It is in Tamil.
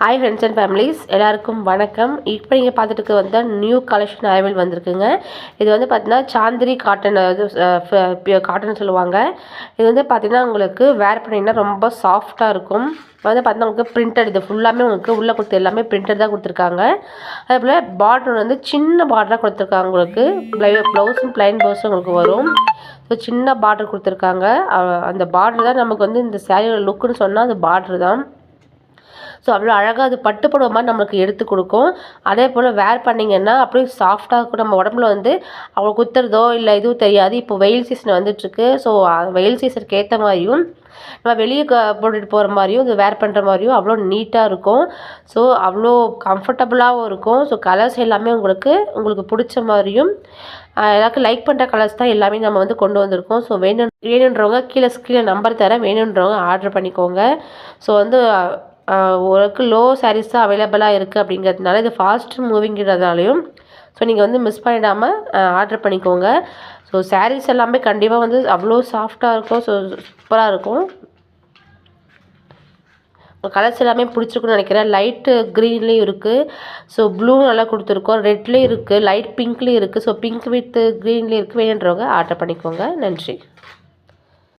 ஹாய் ஃப்ரெண்ட்ஸ் அண்ட் ஃபேமிலிஸ் எல்லாருக்கும் வணக்கம். இப்போ நீங்கள் பார்த்துட்டு வந்து நியூ கலெக்ஷன் அரைவல் வந்திருக்குங்க. இது வந்து பார்த்தீங்கன்னா சாந்திரி காட்டன், காட்டன் சொல்லுவாங்க. இது வந்து பார்த்தீங்கன்னா உங்களுக்கு வேர் பண்ணிங்கன்னா ரொம்ப சாஃப்டாக இருக்கும். வந்து பார்த்தீங்கன்னா உங்களுக்கு பிரிண்டட், இது ஃபுல்லாமே உங்களுக்கு உள்ளே கொடுத்து எல்லாமே பிரிண்டட் தான் கொடுத்துருக்காங்க. அதே போல் பார்டர் வந்து சின்ன பார்டராக கொடுத்துருக்காங்க. உங்களுக்கு ப்ளவுஸும் ப்ளைன் ப்ளவுஸும் உங்களுக்கு வரும். ஸோ சின்ன பார்டர் கொடுத்துருக்காங்க. அந்த பார்டர் தான் நமக்கு வந்து இந்த சேரீயோட லுக்குன்னு சொன்னால் அது பார்டர் தான். ஸோ அவ்வளோ அழகாக அது பட்டு புடவை மாதிரி நம்மளுக்கு எடுத்து கொடுக்கும். அதே போல் வேர் பண்ணிங்கன்னா அப்படியே சாஃப்டாக இருக்கும். நம்ம உடம்புல வந்து அவ்வளோ குத்துறதோ இல்லை இதுவும் தெரியாது. இப்போ வெயில் சீசன் வந்துட்டுருக்கு. ஸோ வெயில் சீசனுக்கு ஏற்ற மாதிரியும் நம்ம வெளியே போட்டுட்டு போகிற மாதிரியும் இது வேர் பண்ணுற மாதிரியும் அவ்வளோ நீட்டாக இருக்கும். ஸோ அவ்வளோ கம்ஃபர்டபுளாகவும் இருக்கும். ஸோ கலர்ஸ் எல்லாமே உங்களுக்கு பிடிச்ச மாதிரியும் எல்லாருக்கும் லைக் பண்ணுற கலர்ஸ் தான் எல்லாமே நம்ம வந்து கொண்டு வந்திருக்கோம். ஸோ வேணுன்றவங்க கீழே நம்பர் தரேன், வேணுன்றவங்க ஆர்டர் பண்ணிக்கோங்க. ஸோ வந்து ஓரளவுக்கு லோ சாரீஸ் தான் அவைலபிளாக இருக்குது. அப்படிங்கிறதுனால இது ஃபாஸ்ட் மூவிங்கிறதாலையும் ஸோ நீங்கள் வந்து மிஸ் பண்ணிடாமல் ஆர்டர் பண்ணிக்கோங்க. ஸோ சாரீஸ் எல்லாமே கண்டிப்பாக வந்து அவ்வளோ சாஃப்டாக இருக்கும். ஸோ சூப்பராக இருக்கும். கலர்ஸ் எல்லாமே பிடிச்சிருக்குன்னு நினைக்கிறேன். லைட்டு க்ரீன்லேயும் இருக்குது. ஸோ ப்ளூ நல்லா கொடுத்துருக்கோம். ரெட்லேயும் இருக்குது, லைட் பிங்க்லேயும் இருக்குது. ஸோ பிங்க் வித் க்ரீன்லேயும் இருக்குது. வேணுன்றவங்க ஆர்டர் பண்ணிக்கோங்க. நன்றி.